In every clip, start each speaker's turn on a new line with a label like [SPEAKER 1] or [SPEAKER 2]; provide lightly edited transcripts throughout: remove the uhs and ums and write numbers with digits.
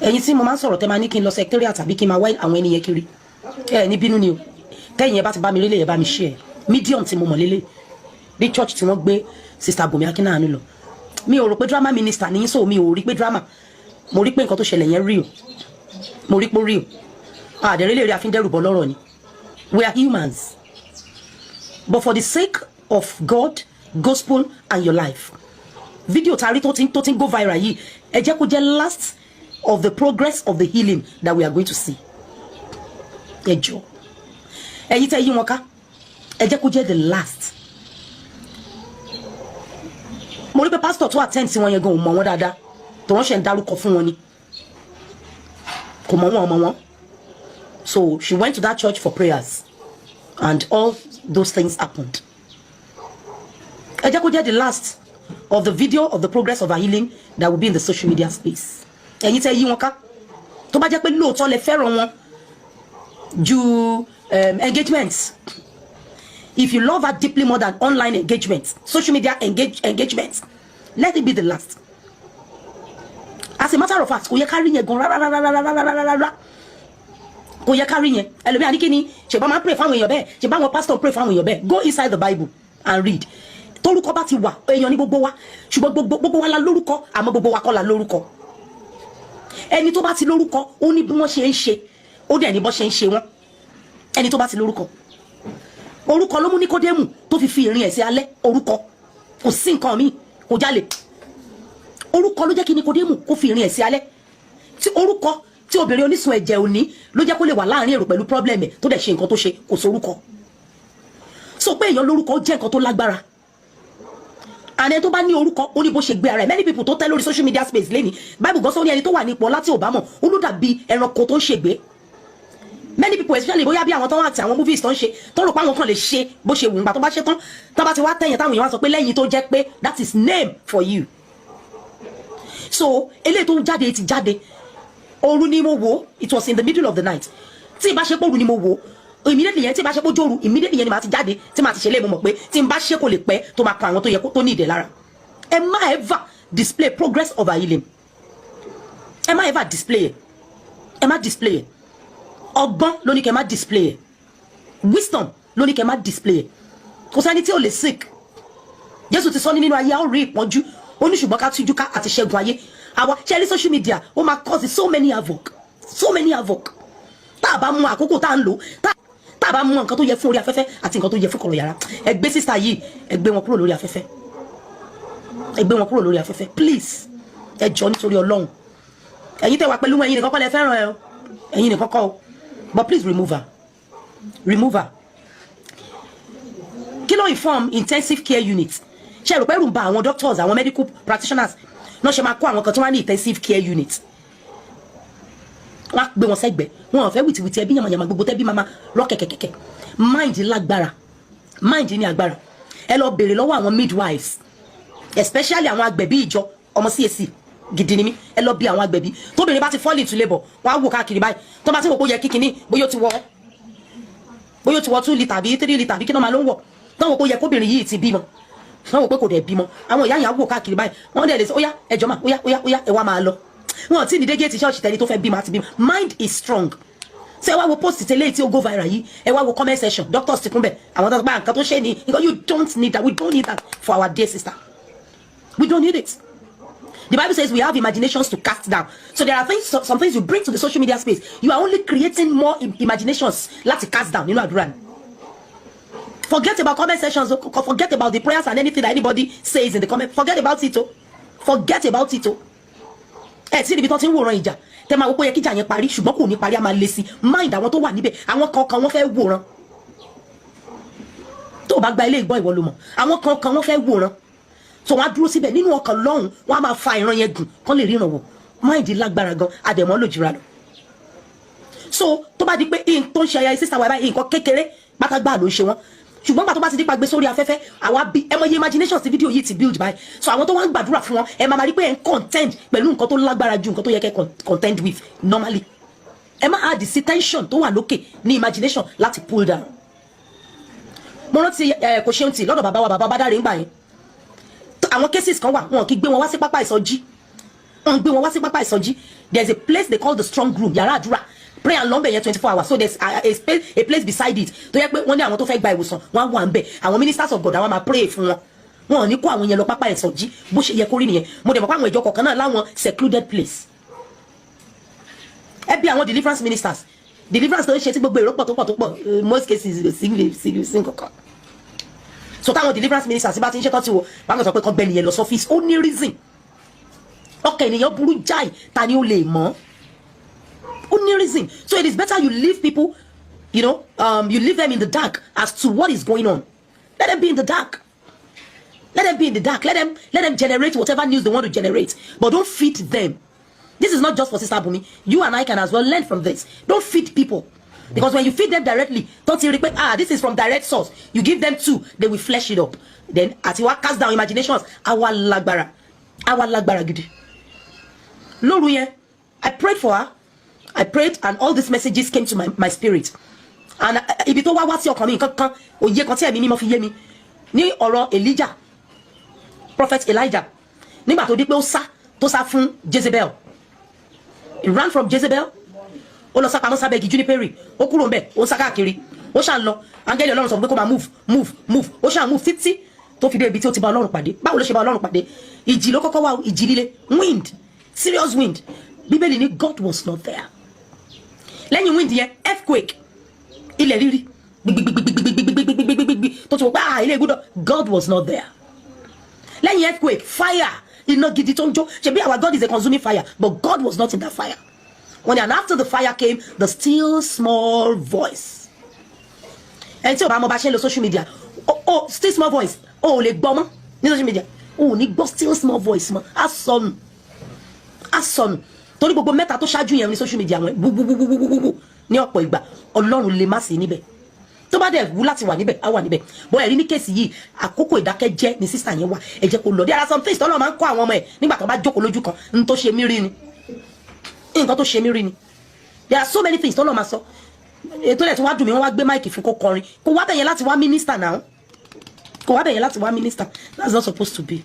[SPEAKER 1] ẹ̀yin tí mo máa ń sọ̀rọ̀ tẹ́ máa ní kí n lọ secretariat tàbí kí n máa wá àwọn ènìyàn kiri ní bínú ni o tẹ́yìn ẹ bá ti bá mi rí lè ẹ bá mi share medium tí mo mọ̀ lélẹ̀ bí church tí wọ́n gbé sister Bùnmi Akínnànú lọ mi ò rò pé drama minister ní so mi ò rí pé drama mo rí pé nǹkan tó ṣẹlẹ̀ yẹn real mo rí pé real àdẹ̀rẹ́ lè rí àfíndẹ́rùbọ̀ lọ́rọ̀ ni we are humans but for the sake of God gospel and your life video tari tó ti ń go viral yìí ẹ jẹ́ kó jẹ́ last of the progress of the healing that we are going to see ẹ jọ̀ọ́ ẹ̀yin tẹ́ yí wọn ká ẹ jẹ́ kó jẹ́ the last mo rí pé pastor tó attend sí wọn yẹn gan ò mọ̀ wọn dáadáa tó wọ́n ṣe ń dárúkọ fún wọn ni kò mọ̀ wọn ọmọ wọn so she went to that church for prayers and all those things happened ẹ jẹ́ kó jẹ́ the last of the video of the progress of her healing that will be in the social media space ẹ̀yin tẹ́ yí wọn ká tó bá jẹ́ pé lóòótọ́ lẹ fẹ́ràn wọn ju engagements if you love her deeply more than online engagements social media engagements let it be the last as a matter of fact kò yẹ ká rí yẹn gan rárá kò yẹ ká rí yẹn ẹlòmíà ní kíni ṣèbá máa ń pray fáwọn èèyàn bẹ́ẹ̀ ṣèbá àwọn pastor pray fáwọn èèyàn bẹ́ẹ̀ go inside the Bible and read torúkọ bá ti wà èèyàn ní gbogbo wa ṣùgbọ́n gbogbo wa la lórúkọ àmọ́ gbogbo wa kọ́ la lórúkọ ẹni tó bá ti lórúkọ ó ní bí wọ́n ṣe ń ṣe ó dẹ̀ ní bọ́ ṣe ń ṣe wọ́n ẹni tó bá ti lórúkọ orúkọ ló mú Níkódémù tó fi ìrìn ẹ̀ sí alẹ́ orúkọ kò sí nǹkan míì kò jálè orúkọ ló jẹ́ kí Níkódémù kó fi ìrìn ẹ̀ sí alẹ́ tí orúkọ tí obìnrin onísun ẹ̀jẹ̀ òní ló jẹ́ kó lè wà láàrin èrò pẹ̀lú problem ẹ̀ tó dẹ̀ ṣe nǹkan tó ṣe kò sórúkọ so pé èèyàn lórúkọ jẹ́ nǹkan tó lágbára àní tó bá ní orúkọ ó ní bó ṣe gbé ara ẹ̀ many people tó tẹ́ lórí social media space lẹ́ni Bible gan sọ ní ẹni tó wà ní ipò láti Obama ó ló dàbí ẹranko tó ń ṣègbé many people especially bóyá bí àwọn tó wà àti àwọn movies tó ń ṣe tó rò pé àwọn kan lè ṣe bó ṣe wù nígbà tó bá ṣe tán tó bá ti wá tẹ̀yìn táwọn èèyàn wá sọ pé lẹ́yìn tó jẹ́ pé that is name for you so eléyìí tó ń jáde ti jáde òru ni mo wò it was in the middle of the night tí ìbá ṣe pé òru ni mo wò immediately yẹn tí ìbá ṣe pé jóru immediately yẹn ni màá ti jáde tí màá ti ṣe lé mo mọ̀ pé tí n bá ṣe kò lè pẹ́ tó máa kan àwọn tó yẹ tó ní ìdè lára ẹ má ever display progress of our healing ẹ má ever display ẹ má display ọgbọ́n ló ní kẹ́ má display wisdom ló ní kẹ́ má display kò sẹ́ni tí ò lè sick Jésù ti sọ ní nínú ayé a ó rí ìpọ́njú ó ní ṣùgbọ́n ká tújú ká àti ṣẹ́gun ayé àwa ṣẹ́rí social media ó máa cause so many havoc tá a bá mú àkókò tá a ń lò tá a bá mú nǹkan tó yẹ fún orí afẹ́fẹ́ àti nǹkan tó yẹ fún kọ̀rọ̀ yàrá ẹ gbé sísá yìí ẹ gbé wọn kúrò lórí afẹ́fẹ́ ẹ gbé wọn kúrò lórí afẹ́fẹ́ please ẹ jọ̀ọ́ nítorí Ọlọ́run ẹ̀yin tẹ́ wà pẹ̀lú ẹ̀yin nìkan kọ́ lẹ fẹ́ràn ẹ o ẹ̀yin nìkan kọ́ o but please remove her kí ló inform intensive care unit ṣe rò pé rùn bá àwọn doctors àwọn medical practitioners náà ṣe máa kó àwọn kan tó wá ní intensive care unit wọ́n á gbé wọn sẹ́gbẹ̀ẹ́ wọn ò fẹ́ wìtìwìtì ẹbí yàmàyàmà gbogbo tẹ́bí mama lọ kẹ̀kẹ̀kẹ̀ mind lágbára mind ní agbára ẹ lọ béèrè lọ́wọ́ àwọn midwives especially àwọn agbẹ̀bí ìjọ ọmọ CAC gidi ni mí ẹ lọ bí àwọn agbẹ̀bí tóbìnrin bá ti fall into labour wọ́n á wò káàkiri báyìí tó bá ti wò pé ó yẹ kíkiní bóyá ó ti wọ 2 litre àbí 3 litre àbí kí náà máa ló ń wọ̀ tó wò pé ó yẹ kóbìnrin yìí ti bímọ wọ́n wò pé kò dẹ̀ bímọ àwọn ìyá yẹn á wò káàkiri báyìí wọ́n dẹ̀ lè sọ óyá ẹjọ́ mà óyá ẹ wá máa lọ wọn ti ní dé gate church tẹni tó fẹ́ bímọ àti bímọ mind is strong ṣé ẹ wá wo post tẹ́lẹ̀ tí ó go viral yìí ẹ wá wo comment section doctors ti kún bẹ̀ àwọn tó bá nǹkan tó ṣe ni you don't need that we don't need that for our dear sister we don't need it. The Bible says we have imaginations to cast down. So there are things, some things you bring to the social media space. You are only creating more imaginations to cast down. You know, Adrian. Forget about comment sections. Forget about the prayers and anything that anybody says in the comment. Forget about it. Forget about it. See the bit of wòran ìjà. Tẹ́ máa wò pé yẹ kí ìjà yẹn parí ṣùgbọ́n kò ní parí a máa lé sí. Mind àwọn tó wà níbẹ̀. Àwọn kan wọ́n fẹ́ wòran. Tó bá gba ilé ìgbọ́ ìwọ ló mọ̀. Àwọn kan wọ́n fẹ́ wòran. So wọ́n á dúró síbẹ̀ nínú ọkàn lọ́hùn wọ́n á máa fa ìran yẹn gùn kán lè ríran wò mind lágbára gan àdẹ̀mọ́ ló jìra lọ. So tó bá di pé in tó ń ṣe ayé sísá wa báyìí nǹkan kékeré pátágbá ló ń ṣe wọ́n ṣùgbọ́n pàtó bá ti dípa gbé sórí afẹ́fẹ́ àwa bí ẹ mọ iye imagination ti fídíò yìí ti build by so àwọn tó wá ń gbàdúrà fún wọn ẹ máa rí pé ẹ ń contend pẹ̀lú nǹkan tó lágbára ju nǹkan tó yẹ kẹ́ contend with normally ẹ má add the tension tó wà lókè ní imagination láti pull down. mo rántí kò ṣeun tì lọ́dọ̀ bàbá wa bàbá bá dáre ń gbà yẹn àwọn cases kan wà wọn kì í gbé wọn wá sí pápá ìsọjí On gbé wọn wá sí pápá ìsọjí. There's a place they call the strong room, yàrá àdúrà. Pray and lumber 24 hours. So there's a place beside it. To yẹ pé wọ́n ní àwọn tó fẹ́ gba ìwòsàn, wọ́n wà ńbẹ̀. Àwọn ministers of God àwọn máa pray fún wọn. Wọ́n ní kó àwọn yẹn lọ pápá ìsọjí bó ṣe yẹ kó rí nìyẹn. Mo dẹ̀ mọ̀ pé àwọn ìjọ kọ̀ọ̀kan náà láwọn secluded place. Ẹ bí àwọn deliverance ministers. Deliverance tó ń ṣe tí gbogbo èrò pọ̀ tó pọ̀ most cases single kan. So táwọn deliverance ministers bá ti ń ṣe tán tí wo bá ń sọ pé kán gbẹ́ni yẹn lọ sọ́fíìsì ó ní reason. Okay, ènìyàn burú jáì ta ni ó lè mọ̀. Only reason. So it is better you leave people, you know, you leave them in the dark as to what is going on. Let them be in the dark. Let them be in the dark. Let them generate whatever news they want to generate. But don't feed them. This is not just for Sister Bumi. You and I can as well learn from this. Don't feed people. Because when you feed them directly, don't you repeat, this is from direct source. You give them two, they will flesh it up. Then as you cast down imaginations, our lagbara gidi. Loruye, I prayed for her. I prayed and all these messages came to my spirit. And ibi tó wá sí ọkàn mi nǹkan òye kan tí ẹ̀mí mímọ́ fi yé mi ní ọ̀rọ̀ Elijah, prophet Elijah. Nígbà tó di pé ó sá fún Jezebel. He ran from Jezebel. Ó lọ sá pamọ́ sábẹ́ igi juniper. Ó kúrò ńbẹ̀, ó sá káàkiri. Ó ṣá lọ. Áńgẹ́lì Ọlọ́run sọ pé kó máa move. Ó ṣá move títí tó fi dé ibi tí ó ti bá Ọlọ́run pàdé. Báwo ló ṣe bá Ọlọ́run pàdé? Ìjì ló kọ́kọ́ wá, ìjì líle, wind, serious wind. Bíbélì ní God was not there. Lẹ́yìn wind yẹn, earthquake, ilẹ̀ rírì, tó ti wọ́n pé ilé gbọ́dọ̀, God was not there. Lẹ́yìn earthquake, fire, iná gidi tó ń jó. Ṣebí our God is a consuming fire, but God was not in that fire. And after the fire came the still small voice. Ẹni tí ò bá mọ bá ṣe ń lo social media, still small voice, lè gbọ́ mọ́ ní social media, ní gbọ́ still small voice mọ́, á sọnù. Torí gbogbo mẹ́ta tó ṣáájú yẹn ní social media wọn gbogbo ní ọ̀pọ̀ ìgbà Ọlọ́run lè má sí níbẹ̀. Tó bá dẹ̀ wù láti wà níbẹ̀ á wà níbẹ̀. Bọ́ ẹ̀rí ní kéèsì yìí àkókò ìdákẹ́jẹ́ ni sísà yẹn wà. Ẹ jẹ́ kó lọ. There are some things tọ́lọ́ máa ń kọ́ àwọn ọmọ ẹ̀ nígbà tó bá jókòó lójú kan n tó ṣe mí rí ni. Nǹkan tó ṣe mí rí ni. There are so many things tọ́lọ́ máa sọ. Ètò ẹ̀ tí wá dùn mí wọ́n wá gbé máìkì fún kó kọrin. Kò wá bẹ̀yẹn láti wá minister now. That's not supposed to be.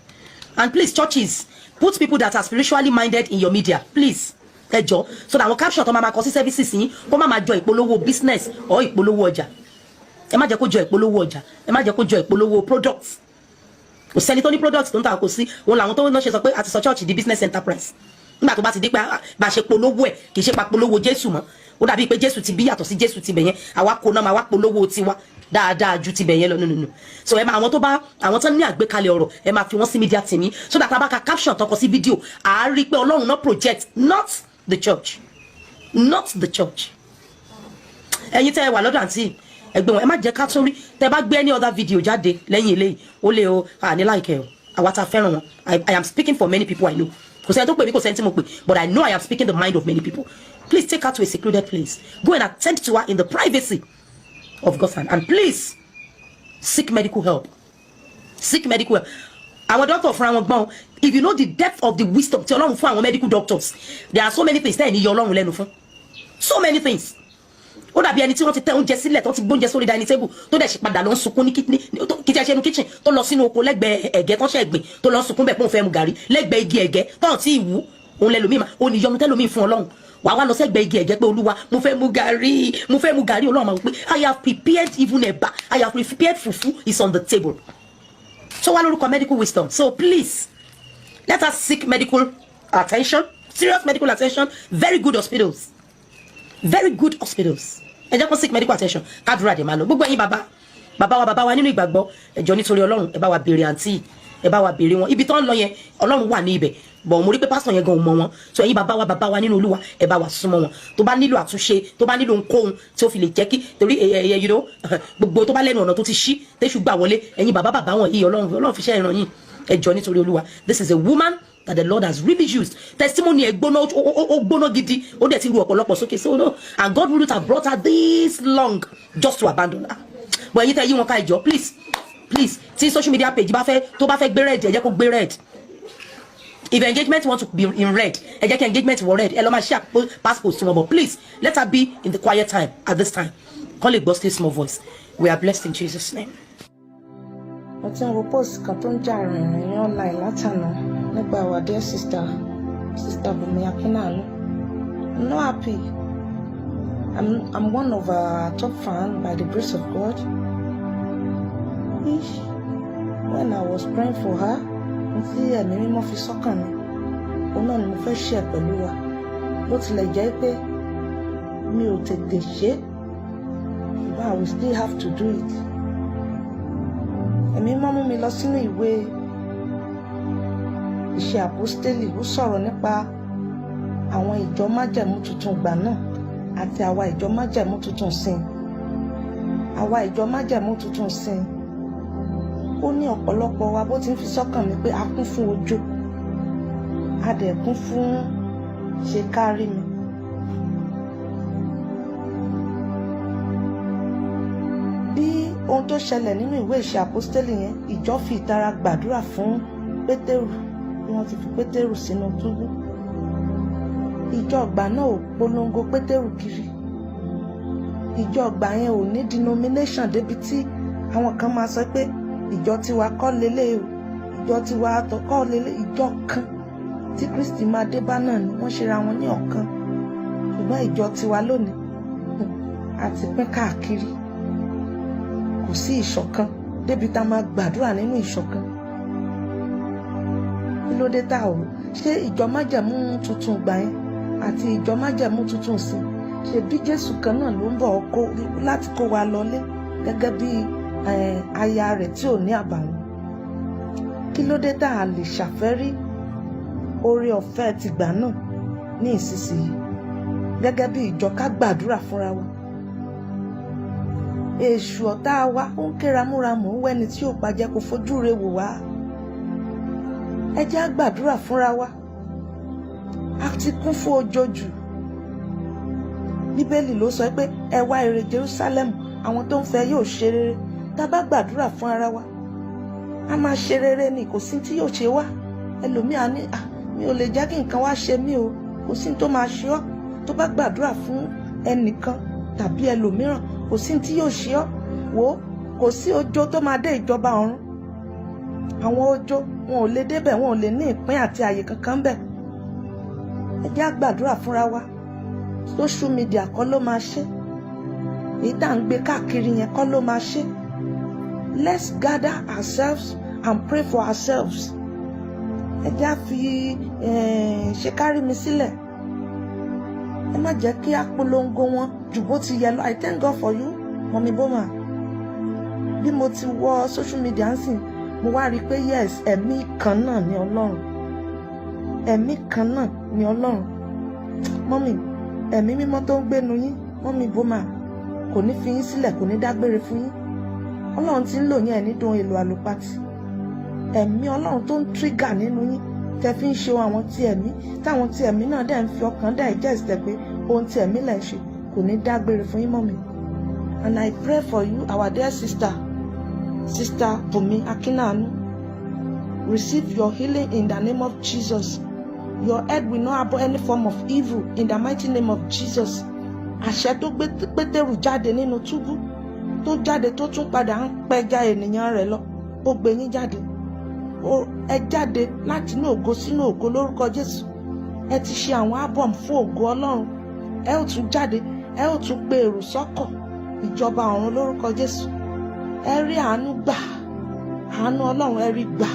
[SPEAKER 1] And please churches, put people that are spiritually minded in your media, please. So that our caption to mama kosi services yin ko mama jọ ìpolówó business or ìpolówó ọjà. Ẹ má jẹ́ kó jọ ìpolówó ọjà. Ẹ má jẹ́ kó jọ ìpolówó products. Kò sẹ́ni tó ní products tó ń ta kò sí. Wọ́n làwọn tó ń ṣe sọ pé àti sọ church di business enterprise. Nígbà tó bá ti dé pé bá ṣe polówó ẹ̀ kì í ṣe pa polówó Jésù mọ́. Ó dàbí pé Jésù ti bí yàtọ̀ sí Jésù ti bẹ̀yẹn. Àwa kò náà máa wá polówó tiwa dáadáa ju ti bẹ̀yẹn lọ no. So ẹ máa àwọn tó ní àgbékalẹ̀ ọ̀rọ̀ ẹ máa fi wọ́n sí media tèmi so that abaka caption tó kọ sí video a rí pé Ọlọ́run náà project not the church. Ẹ̀yin tẹ́ wà lọ́dọ̀ àǹtí ẹgbẹ́ wọn ẹ má jẹ́ ká tún rí tẹ́ bá gbé any other video jáde lẹ́yìn eléyìí ó lè o ní like o àwa tá fẹ́ràn wọn I am speaking for many people I know. Kò sẹ́ni tó pè mí kò sẹ́ni tí mo pè but I know I am speaking the mind of many people. Please take her to a secluded place. Go and attend to her in the privacy of God's hand. And please seek medical help. Our doctor from our gbon, if you know the depth of the wisdom tí Ọlọ́run fún àwọn medical doctors, there are so many things tẹ́ ní yọ Ọlọ́run lẹ́nu fún. So many things. Ó dàbí ẹni tí wọ́n ti tẹ oúnjẹ sílẹ̀ tó ti gbóúnjẹ sórí dining table tó dẹ̀ ṣe padà lọ ń sunkún ní kitchen tó lọ sínú oko lẹ́gbẹ̀ẹ́ ẹ̀gẹ́ tó ṣe gbìn tó lọ ń sunkún bẹ́ẹ̀ pé òun fẹ́ mu gàrí lẹ́gbẹ̀ẹ́ igi ẹ̀gẹ́ tó ti wù òun lẹ́lòmíì mà ó ní yọnu tẹ́lòmíì fún Ọlọ́run. Wà lọ sẹ́gbẹ̀ẹ́ igi ẹ̀gẹ́ pé Olúwa mo fẹ́ mu gàrí Ọlọ́run máa wí pé I have prepared even ẹ̀bà I have prepared fufu is on the table. So wá lórúkọ medical wisdom. So please let us seek medical attention, serious medical attention, very good hospitals. Ẹ jẹ́ kó seek medical attention kádùrà dé máa lọ. Gbogbo ẹ̀yin bàbá wa nínú ìgbàgbọ́ ẹ jọ̀ọ́ nítorí Ọlọ́run ẹ bá wa béèrè àǹtí ẹ bá wa béèrè wọn ibi tó ń lọ yẹn Ọlọ́run wà ní ibẹ̀ bọ̀ mo rí pé pásítọ̀ yẹn gan ò mọ̀ wọn so ẹ̀yin bàbá wa nínú Olúwa ẹ bá wa súnmọ́ wọn tó bá nílò àtúnṣe tó bá nílò ohunkóhun tí ó fi lè jẹ́ kí torí you know gbogbo tó bá lẹ́nu ọ̀nà tó ti ṣí téṣù gbà wọlé ẹ̀yin bàbá wọn yìí Ọlọ́run fi ṣẹ́ ìran yìí ẹ jọ̀ọ́ nítorí Olúwa. This is a woman that the Lord has really used. Testimony ẹ gbóná gidi ó dẹ̀ ti ru ọ̀pọ̀lọpọ̀ sókè so no and God wouldn't have brought her this long just to abandon her. But ẹ̀yin tẹ́ yí wọn ká ẹ jọ̀ọ́ please tí social media page tó bá fẹ́ gbé red ẹ jẹ́ kó gbé red. If engagement wants to be in red ẹ jẹ́ kí engagement wọ red ẹ lọ máa share passport to wọn but please let her be in the quiet time at this time. Call it still small voice. We are blessed in Jesus' name.
[SPEAKER 2] Ọtí àwọn post kan tó ń jà rìnrìn online látànà nípa our dear sister Sister Bumi Akkinnanu. I'm not happy. I'm one of our top fans by the grace of God. When I was praying for her, see ẹ̀mí mímọ́ fi sọ́kàn mi. Òun náà ni mo fẹ́ share pẹ̀lú wa. Bó tilẹ̀ jẹ́ pé mi ò tètè ṣe, but I will still have to do it. Ẹ̀mí mímọ́ mú mi lọ sínú ìwé Iṣẹ́ Àpọ́stélì, ó sọ̀rọ̀ nípa àwọn ìjọ májẹ̀mú tuntun ìgbà náà àti àwa ìjọ májẹ̀mú tuntun sìn. Àwa ìjọ májẹ̀mú tuntun sìn. Ó ní ọ̀pọ̀lọpọ̀ wa bó ti ń fi sọ́kàn mi pé a kún fún ojo, a dẹ̀ kún fún ṣe kárí mi. Bí ohun tó ṣẹlẹ̀ nínú ìwé Iṣẹ́ Àpọ́stélì yẹn, ìjọ fi ìtara gbàdúrà fún Pétérù bí wọ́n ti fi Pétérù sínú túbú. Ìjọ ọgbà náà ò polongo Pétérù kiri. Ìjọ ọgbà yẹn ò ní denomination débi tí àwọn kan máa sọ pé ìjọ tiwa kọ́ lélẹ̀ o, ìjọ tiwa kọ́ lélẹ̀. Ìjọ kan tí Kristi máa dé bá náà ni wọ́n ṣera wọn ní ọ̀kan. Ṣùgbọ́n ìjọ tiwa lónìí àti pín káàkiri, kò sí ìṣọ̀kan débi tá máa gbàdúrà nínú ìṣọ̀kan. Kí ló dé tá ò ṣe ìjọ májẹ̀mú tuntun gbà yẹn àti ìjọ májẹ̀mú tuntun sí? Ṣe bí Jésù kan náà ló ń bọ̀ láti kó wa lọlé gẹ́gẹ́ bí aya rẹ̀ tí ò ní àbàwọ́n. Kí ló dé tá a lè ṣàfẹ́rí oore ọ̀fẹ́ tìgbà náà ní ìsinsìnyí gẹ́gẹ́ bí ìjọ ká gbàdúrà fúnra wa? Èṣù ọ̀tá wa ó ń kéramúramù wẹ́ni tí ò pàjẹ́ kó fojú re wò wá. Ẹ jẹ́ á gbàdúrà fúnra wa. A ti kún fún ojo jù. Bíbélì ló sọ pé ẹ wá ire Jerúsálẹ́mù, àwọn tó ń fẹ́ yóò ṣe rere. Tá bá gbàdúrà fún ara wa, a máa ṣe rere ni, kò sí tí yóò ṣe wá. Ẹlòmíà ní mi ò lè jẹ́ kí nǹkan wá ṣe mí o, kò sí tó máa ṣe ọ́. Tó bá gbàdúrà fún ẹnìkan tàbí ẹlòmíràn, kò sí tí yóò ṣe ọ́. Wò ó, kò sí ojo tó máa dé ìjọba ọ̀run. Àwọn ojo wọn ò lè débẹ̀, wọn ò lè ní ìpín àti àyè kankan bẹ̀. Ẹ jẹ́ á gbàdúrà fúnra wa. Social media kọ́ ló máa ṣe, èyí tá à ń gbé káàkiri yẹn kọ́ ló máa ṣe. Let's gather ourselves and pray for ourselves. Ẹ jẹ́ á fi ṣe kárí mi sílẹ̀. Ẹ má jẹ́ kí á polongo wọn jù bó ti yẹ lọ. I thank God for you, Mọ̀mí Bọ́mà. Bí mo ti wọ social media ń sìn, mo wá rí i pé yes, ẹ̀mí kan náà ni Ọlọ́run. Ẹ̀mí kan náà ni Ọlọ́run. Mọ́mì, ẹ̀mí mímọ́ tó ń gbénu yín, Mọ́mí Bọ́mà, kò ní fi yín sílẹ̀, kò ní dágbére fún yín. Ọlọ́run ti ń lò yín ẹ̀ ní dùn èlò àlùpàtì. Ẹ̀mí Ọlọ́run tó ń trigger nínú yín tẹ́ fi ń ṣe àwọn ti ẹ̀mí, táwọn ti ẹ̀mí náà dẹ̀ ń fi ọkàn digest ẹ̀ pé ohun ti ẹ̀mí lẹ̀ ń ṣe, kò ní dágbére fún yín, Mọ́mì. And I pray for you, our dear sister, Sister Bumi Akkinnanu. Receive your healing in the name of Jesus. Your head will not harbor any form of evil in the mighty name of Jesus. Àṣẹ tó gbé Pétérù jáde nínú túbú, tó jáde tó tún padà ń pẹja ènìyàn rẹ̀ lọ, ó gbé yín jáde. Ẹ jáde láti inú ògo sínú ògo lórúkọ Jésù. Ẹ ti ṣe àwọn album fún ògo Ọlọ́run. Ẹ ó tún jáde, ẹ ó tún gbé èrò sọ́kọ̀ ìjọba ọ̀run lórúkọ Jésù. Ẹ rí àánú gbà, àánú Ọlọ́run ẹ rí gbà.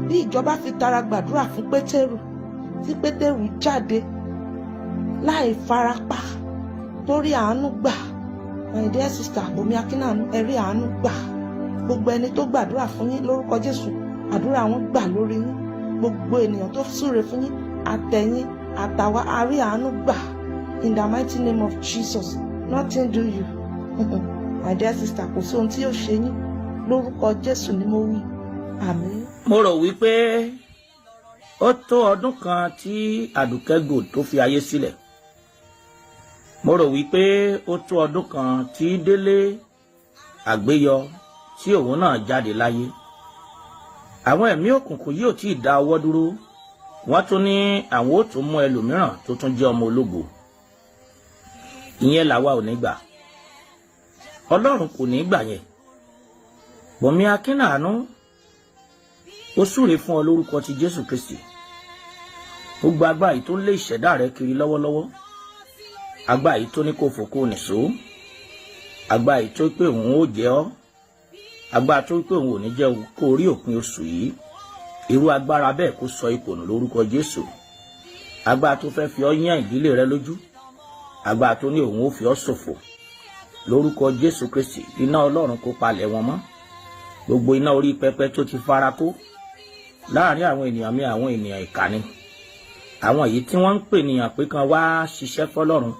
[SPEAKER 2] Bí ìjọba fi tara gbàdúrà fún Pétérù, tí Pétérù jáde láì farapa, torí àánú gbà. My dear sister Bumi Akkinnanu, ẹ rí àánú gbà. Gbogbo ẹni tó gbàdúrà fún yín lórúkọ Jésù, àdúrà wọn gbà lórí yín. Gbogbo ènìyàn tó súre fún yín, àtẹ̀yìn àtàwa, a rí àánú gbà. In the mighty name of Jesus, nothing do you. My dear sister, kò sí ohun tí yóò ṣe yín. Lórúkọ Jésù ni mo wí. Àmín.
[SPEAKER 3] Mo rò wípé ó tó ọdún kan tí Àdùkẹ́ Gold tó fi ayé sílẹ̀. Mo rò wípé ó tó ọdún kan tí Délé Àgbéyọ tí òun náà jáde láyé. Àwọn ẹ̀mí òkùnkùn yìí ò tí ì dá ọwọ́ dúró. Wọ́n tún ní àwọn ó tún mú ẹlòmíràn tó tún jẹ́ ọmọ ológo. Ìyẹn làwa ò ní gbà. Ọlọ́run kò ní gbà yẹn. Bùnmi Akkinnanu, ó súre fún ọ lórúkọ ti Jésù Kristi. gbogbo agbára yìí tó lé ìṣẹ̀dá rẹ kiri lọ́wọ́lọ́wọ́, agbára yìí tó ní kó fò kó nìṣó, agbára yìí tó pé òun ó jẹ ọ́, agbára tó pé òun ò ní jẹ́ kó rí òpin oṣù yìí, irú agbára bẹ́ẹ̀ kó sọ ipò nù lórúkọ Jésù. Agbára tó fẹ́ fi ọ́ yán ìdílé rẹ lójú, agbára tó ní òun ó fi ọ́ ṣòfò lórúkọ Jésù Kristi, iná Ọlọ́run kó palẹ̀ wọn mọ́. Gbogbo iná orí pẹpẹ tó ti fara kó láàrin àwọn ènìyàn mi, àwọn ènìyàn ìkànnì, àwọn èyí tí wọ́n ń pè níyàn pé kan wá ṣiṣẹ́ fọ́lọ́run,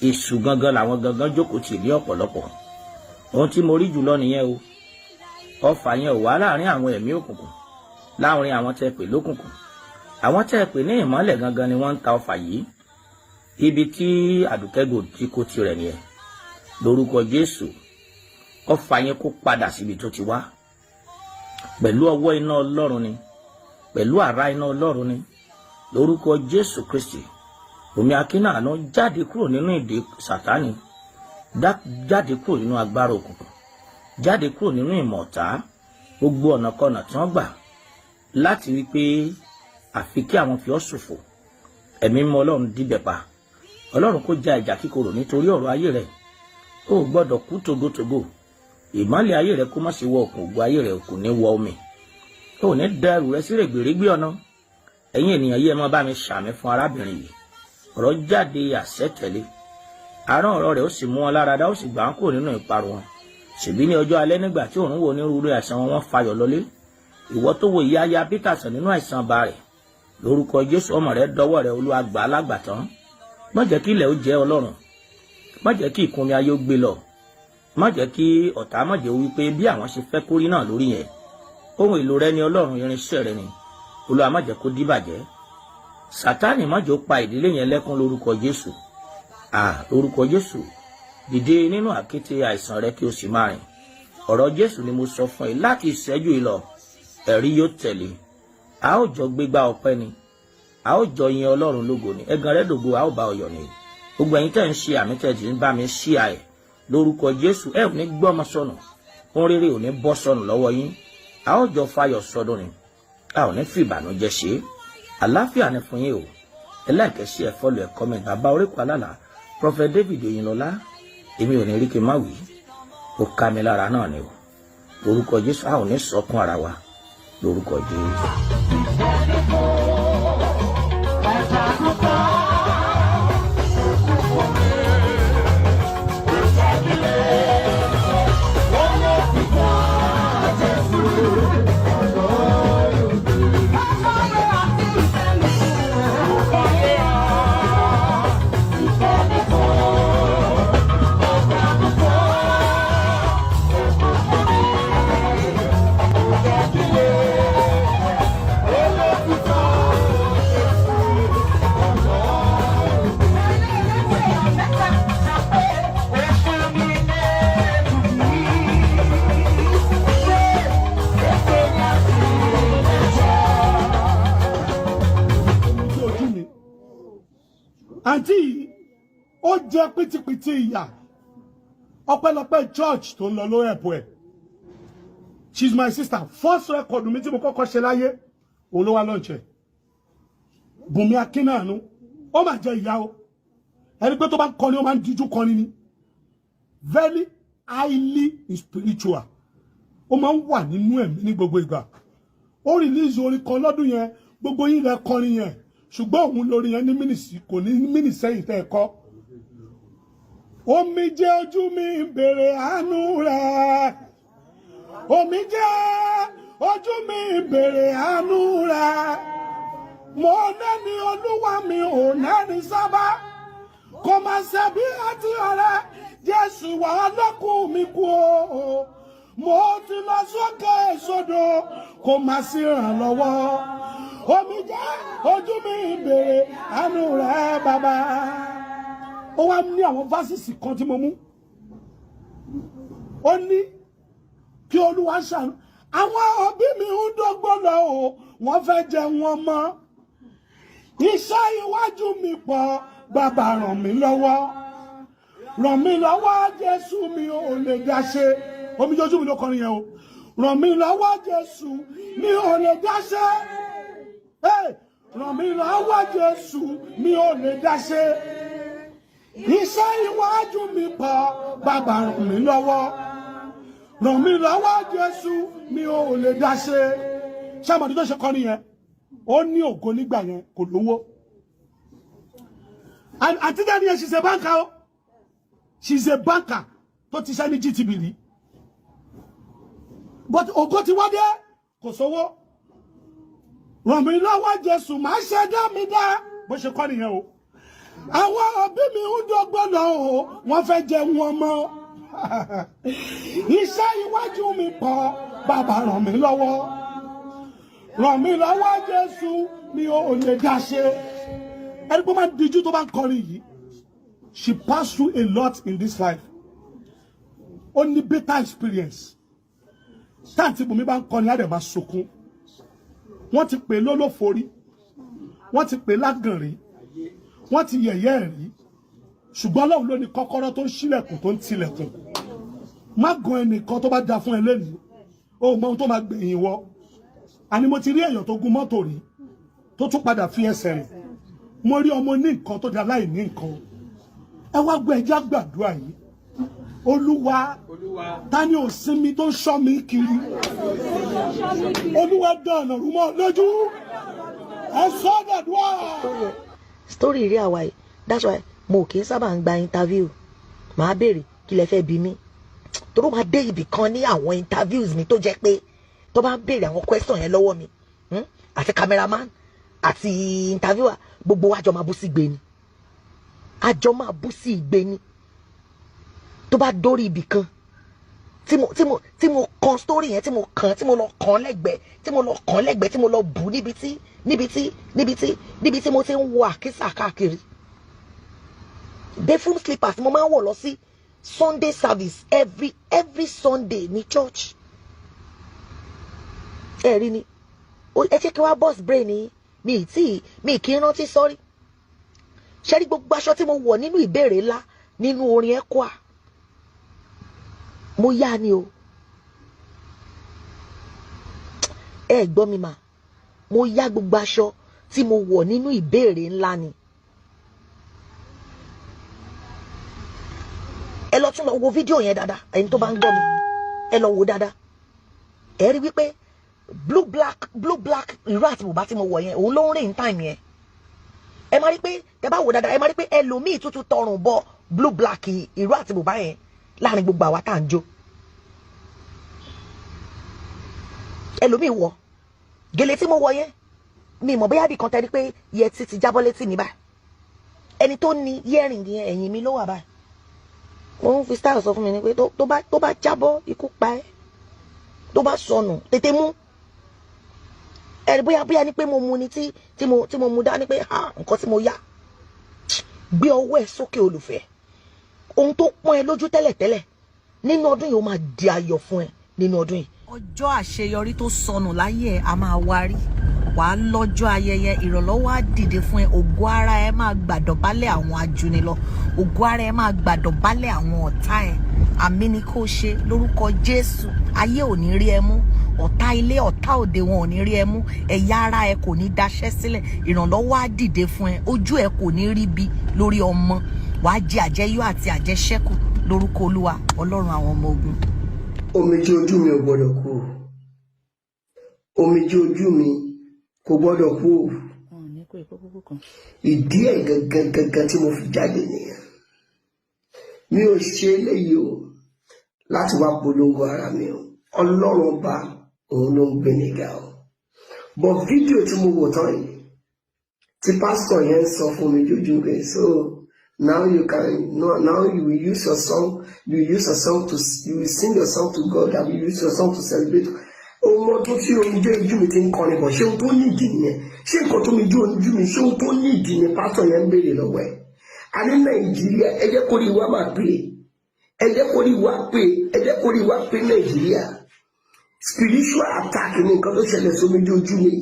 [SPEAKER 3] èṣù gangan làwọn gangan jókòó tì ní ọ̀pọ̀lọpọ̀. Ohun tí mo rí jùlọ nìyẹn o. Ọfà yẹn ò wá láàrin àwọn ẹ̀mí òkùnkùn, láàrin àwọn tẹ́ pè lókùnkùn. Àwọn tẹ́ pè ní ìmọ́lẹ̀ gangan ni wọ́n ń ta ọfà yìí. Ibi tí àdùkẹ́gò tí kò tirẹ̀ nìyẹn. Lórúkọ Jésù, ọfà yẹn kó padà síbi tó ti wá. Pẹ̀lú ọwọ́ iná Ọlọ́run ni, pẹ̀lú àrá iná Ọlọ́run ni. Lórúkọ Jésù Kristi, Bùnmi Akínnànú jáde kúrò nínú ìdè Sátánì, jáde kúrò nínú agbára òkùnkùn, jáde kúrò nínú ìmọ̀ ọ̀tá, gbogbo ọ̀nàkọnà tí wọ́n gbà láti wí pé àfi kí àwọn fi ọ́ ṣòfò. Ẹ̀mí mọ́ Ọlọ́run díbẹ̀ pa. Ọlọ́run kó já ìjà kíkorò nítorí ọ̀rọ̀ ayé rẹ̀. Ó gbọ́dọ̀ kú togotogo. Ìmọ́lẹ̀ ayé rẹ̀ kó má ṣe wọ òkun, ògo ayé rẹ̀ kò ní wọ omi. Ó ní dẹrù rẹ̀ sí règbèrègbè ọ̀nà. Ẹ̀yin ènìyàn yìí ẹ máa bá mi ṣàmì fún arábìnrin yìí. Ọ̀rọ̀ jáde àṣẹ tẹ̀lé. Àrán ọ̀rọ̀ rẹ̀ ó sì mú wọn lára dá, ó sì gbà wọn kúrò nínú ìparun wọn. Ṣèbí ní ọjọ́ alẹ́ nígbà tí òun wò onírúurú àìsàn wọn, wọ́n fayọ̀ lọlé. Ìwọ tó wo ìyá ya Peterson nínú àìsàn ba rẹ̀, lórúkọ Jésù ọmọ rẹ̀ dọwọ́ rẹ̀, Olúwa gbà á lágbàtán. Má jẹ́ kí ilẹ̀ ó jẹ́ Ọlọ́run. Má jẹ́ kí ìkúnmi ayé ó gbé lọ. Má jẹ́ kí ọ̀tá má jẹ́ wí pé bí àwọn ṣe fẹ́ kórí náà lórí yẹn. Ohun èlò rẹ ni Ọlọ́run, irinṣẹ́ rẹ ni. Olúwa má jẹ́ kó díbàjẹ́. Sátánì má jẹ́ ó pa ìdílé yẹn lẹ́kún lórúkọ Jésù. Lórúkọ Jésù, dìde nínú àkéte àìsàn rẹ kí o sì máa rìn. Ọ̀rọ̀ Jésù ni mo sọ fún ẹ láti ìṣẹ́jú ìlọ, ẹ̀rí yóò tẹ̀lé. A ó jọ gbégbá ọpẹ́ ni, a ó jọ yin Ọlọ́run lógo ni, ẹ̀gàn rẹ̀ dògo, a ó bá ọyọ̀ ni. Gbogbo ẹ̀yin tẹ́ ń ṣe àmì tẹ́ ti ń bá mi ṣí àyè lórúkọ Jésù, ẹ ò ní gbọ́mọ sọnù, ohun rere ò ní bọ́ sọnù lọ́wọ́ yín. A ó jọ fayọ̀ sọdún ni, a ò ní fi ìbànújẹ́ ṣe. Àlàáfíà ni fún yín o. Ẹ like, share, follow, ẹ comment. Bàbá Oríkọ̀ Alálà, Prophet David Oyinlọ́lá, èmi ò ní rí kí n má wí, ó ká mi lára náà ni o. Lórúkọ Jésù, a ò ní sọkún ara wa. Lórúkọ Jésù.
[SPEAKER 4] àǹtí yìí ó jẹ́ pìtìpìtì ìyà, ọpẹ́lọpẹ́ church tó ń lọ ló ẹ̀bù ẹ̀. She's my sister. First record mi tí mo kọ́kọ́ ṣe láyé òun ló wá lọ́nchẹ̀. Bùnmi Akínnànú ó máa jẹ ìyá o. Ẹni pé tó bá ń kọrin ó máa ń díjú kọrin ni. Very highly spiritual. Ó máa ń wà nínú ẹ̀mí ní gbogbo ìgbà. Ó release orin kan lọ́dún yẹn, gbogbo yín lẹ kọrin yẹn. Ṣùgbọ́n òun lórí yẹn ní mínísì, kò ní mínísì yìí tẹ́ ẹ kọ́. Omijé ojú mi bèrè àánú rẹ̀. Omijé ojú mi bèrè àánú rẹ̀. Mo nẹ́ni Olúwa mi ò nẹ́ni sábà. Kò máa ṣe bí àti ọ̀rẹ́ Jésù wà lọ́kùn mi kú o. Mo ti lọ sókè sódò, kò máa sí ìrànlọ́wọ́. Omijé ojú mi bèrè àánú rẹ̀ bàbá. Ó wá ní àwọn fásitì kan tí mo mú. Ó ní kí Olúwa ṣàánú. Àwọn òbí mi ń dọ́gbọ́n lọ o, wọ́n fẹ́ jẹ wọn mọ́. Iṣẹ́ iwájú mi pọ̀, bàbá ràn mí lọ́wọ́. Ràn mí lọ́wọ́ Jésù, mi ò lè dá ṣe. Omijé ojú mi ló kọrin yẹn o. Ràn mí lọ́wọ́ Jésù, mi ò lè dá ṣe. ràn mí lọ́wọ́ Jésù mi ò lè dá ṣe iṣẹ́ iwájú mi pọ̀ bàbá ràn mí lọ́wọ́ Jésù mi ò lè dá ṣe ṣàmọ̀dé tó ṣe kọ́ nìyẹn ó ní ògo nígbà yẹn kò lówó àti dáni ẹ̀ she's a banker o she's a banker tó ti ṣe ní GTB rí but ògo ti wá dé kò sówó ràn mí lọ́wọ́ Jésù má ṣe dá mi dá bó ṣe kọ́ nìyẹn o àwọn òbí mi ń dọ́gbọ́n lọ o wọ́n fẹ́ jẹ wọn mọ́ iṣẹ́ iwájú mi pọ̀ bàbá ràn mí lọ́wọ́ Jésù mi ò lè dá ṣe ẹni pé máa díjú tó bá ń kọrin yìí she passed through a lot in this life ó ní better experience táǹtì bùnmi bá ń kọrin á dẹ̀ máa sunkún wọ́n ti pè lólóforí wọ́n ti pè lágànrí wọ́n ti yẹ̀yẹ́ rí ṣùgbọ́n Ọlọ́run ló ní kọ́kọ́rọ́ tó ń ṣílẹ̀kùn tó ń tilẹ̀kùn má gan ẹnìkan tó bá da fún ẹ lẹ́nu ó mọ ohun tó máa gbẹ̀yìn wọ àní mo ti rí èèyàn tó gun mọ́tò rí tó tún padà fi ẹsẹ̀ rìn mo rí ọmọ ní nǹkan tó da láì ní nǹkan ẹ wá gbọ́ ẹjá gbàdúrà yìí Olúwa ta ni ò sinmi tó ń ṣọ́ mi kiri Olúwa dá ọ̀nà rú mọ́ lójú ẹ sọ dàdúrà.
[SPEAKER 5] Story rí àwa yìí that's why mo kì í sábà ń gba interview màá béèrè kí lẹ fẹ́ bi mí tó máa dé ibì kan ní àwọn interviews mi tó jẹ́ pé tó bá ń béèrè àwọn question yẹn lọ́wọ́ mi àti cameraman àti interviewer gbogbo wa jọ máa bú sí igbe ni àjọ máa bú sí igbe ni tó bá dórí ibì kan tí mo kan story yẹn tí mo lọ kàn lẹ́gbẹ̀ẹ́ tí mo lọ bù níbi tí mo ti ń wọ àkísà káàkiri bathroom slippers mo máa ń wọ̀ lọ sí Sunday service every Sunday ní church ẹ rí ni ẹ ṣe kí wá boss brain ni mi kì í rántí sọ́rí ṣe rí gbogbo aṣọ tí mo wọ̀ nínú ìbéèrè ńlá nínú orin ẹ̀kọ́ mo yá ni o ẹ gbọ́ mi mà mo yá gbogbo aṣọ tí mo wọ̀ nínú ìbéèrè ńlá ni ẹ lọ tún lọ wo fídíò yẹn dáadáa ẹni tó bá ń gbọ́ mi ẹ lọ wo dáadáa ẹ rí wípé blue black ìró àti bùbá tí mo wọ̀ yẹn òun ló ń rìn time yẹn ẹ má rí pé tẹ bá wò dáadáa ẹ má rí pé ẹlòmíì tuntun tọrùn bọ blue black ìró àti bùbá yẹn láàrin gbogbo àwa tá à ń jó ẹlòmíì wọ̀ gèlè tí mo wọ̀ yẹn mi mọ̀ bóyá bìkan tẹ́rí pé yẹtí ti jábọ́ létí mi báyìí ẹni tó ní yẹ́rìn yẹn ẹ̀yìn mi ló wà báyìí wọ́n ń fi style sọ fún mi ni pé tó bá jábọ́ ikú pa ẹ́ tó bá sọnù tètè mú ẹ̀rí bóyá ni pé mo mu ni tí mo mu dání pé nǹkan tí mo yá gbé ọwọ́ ẹ̀ sókè olùfẹ́ ohun tó pọ́n ẹ lójú tẹ́lẹ̀tẹ́lẹ̀ nínú ọdún yìí ó máa di ayọ̀ fún ẹ nínú ọdún yìí.
[SPEAKER 6] ọjọ́ àṣeyọrí tó sọnù láyé ẹ̀ a máa wárí wàá lọ́jọ́ ayẹyẹ ìrànlọ́wọ́ á dìde fún ẹ ògo ara ẹ máa gbàdọ̀bálẹ̀ àwọn ajúnilọ ògo ara ẹ máa gbàdọ̀bálẹ̀ àwọn ọ̀tá ẹ àmì ni kò ṣe lórúkọ Jésù ayé ò ní rí ẹ mú ọ̀tá ilé ọ̀tá òde wọn ò ní rí ẹ mú ẹ̀yà ara ẹ kò ní daṣẹ́ sílẹ̀ ìrànlọ́wọ́ á dìde fún ẹ ojú ẹ kò ní rí bi lórí ọmọ wàá jẹ àjẹyó àti àjẹṣẹ́kù lórúkọ Olúwa Ọlọ́run àwọn ọmọ ogun.
[SPEAKER 7] Omijé ojú mi ò gbọdọ̀ kú omijé ojú mi kò gbọdọ̀ kú ìdí ẹ̀ gangan tí mo fi jáde nìyẹn mi ò ṣe eléyìí o láti wá polongo ara mi o Ọlọ́run ọba òun ló ń gbé nígà o but fídíò tí mo wò tán yìí tí pásítọ̀ yẹn sọ fún mi jójú rẹ̀ so now you will use your song you will sing your song to God and you use your song to celebrate ohun ọdún tí omijé ojú mi ti ń kọrin bọ̀ ṣé ohun tó ní ìdí nìyẹn ṣé nǹkan tó mi jó ojú mi ṣé ohun tó ní ìdí ni pásítọ̀ yẹn ń béèrè lọ́wọ́ ẹ̀ a ní Nàìjíríà ẹ jẹ́ kó rí wa máa pè ẹ jẹ́ kó rí wa pé Nàìjíríà spiritual attack ní nǹkan tó ṣẹlẹ̀ sí omijé ojú mi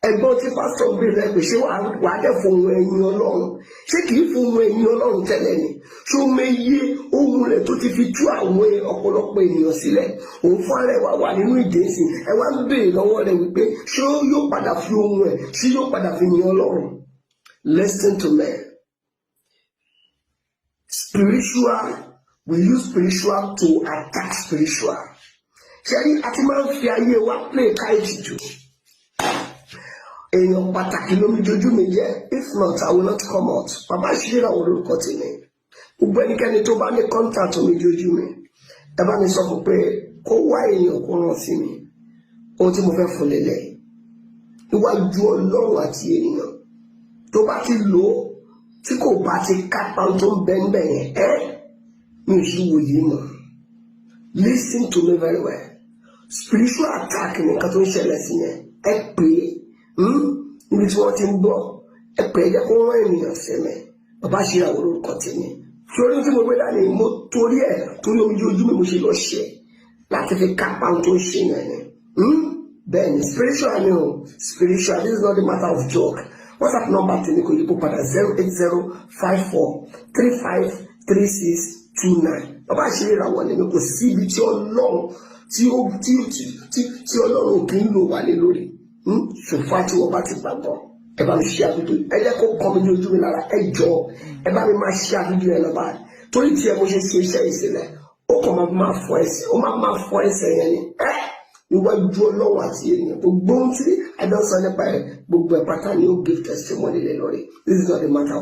[SPEAKER 7] ẹ̀gbọ́n tí pásítọ̀ gbé rẹ pé ṣé wàá dẹ̀ fohùn ẹ̀yìn Ọlọ́run ṣé kìí fohùn ẹ̀yìn Ọlọ́run tẹ́lẹ̀ ni ṣé o mẹ́yẹ ohun rẹ̀ tó ti fi tú àwọn ọ̀pọ̀lọpọ̀ ènìyàn sílẹ̀ òun fún ara ẹ̀ wà nínú ìdẹ́sìn ẹ wá ń béèrè lọ́wọ́ rẹ̀ wípé ṣé yóò padà fi ohun ẹ̀ ṣé yóò padà fi yin Ọlọ́run. Listen to me. Spiritual, we use spiritual to attack spiritual. Ṣé àti máa ń fi ayé wa play káyìtì jù. Èèyàn pàtàkì lómijé ojú mi jẹ́, if not I will not come out. Bàbá ṣíṣe àwọn olórúkọ tì mí. Gbogbo ẹnikẹ́ni tó bá ní contact omijé ojú mi, ẹ bá mi sọ fún pé kó wá èèyàn kó ràn sí mi. Ohun tí mo fẹ́ fún lélẹ̀. Níwájú Ọlọ́run àti ènìyàn. Tó bá ti lò ó, tí kò bá ti kápá tó ń bẹ́ńbẹ́ yẹn, mi ò ṣe wòye mọ́. Listen to me very well. Spiritual attack nìkan tó ń ṣẹlẹ̀ sí yẹn. Ẹ pè é. Níbi tí wọ́n ti ń bọ̀ ẹ pè é jẹ́ kó rán ènìyàn sẹ́mẹ̀ bàbá ṣe àwọn olórúkọ tèmi torí tí mo gbé dání mo torí omijé ojú mi mo ṣe lọ ṣe láti fi kápá ohun tó ń ṣe yẹn ni bẹ́ẹ̀ ni spiritual ni o spiritual this is not a matter of joke WhatsApp number tèmi kò yípo padà 08054353629 bàbá ṣe ìràwọ̀ ni mi kò sí ibi tí Ọlọ́run ò kì í lò wálé lórí. Ṣùfà tí wọ́n bá ti gbàgbọ́ ẹ bá mi ṣe àdúgbò ẹ jẹ́ kó kọ́ mi ní ojú mi lára ẹ jọ ẹ bá mi máa ṣe àdúgbò ẹ lọ́ba torí tí ẹ mo ṣe ṣe iṣẹ́ ìṣẹ̀lẹ̀ ó kàn máa fọ ẹsẹ̀ ó máa fọ ẹsẹ̀ yẹn ni níwájú Ọlọ́run àti ènìyàn gbogbo ohun tí adọ́sọ nípa ẹ gbogbo ẹ pátá ni ó give testimony lé lórí this is not a matter of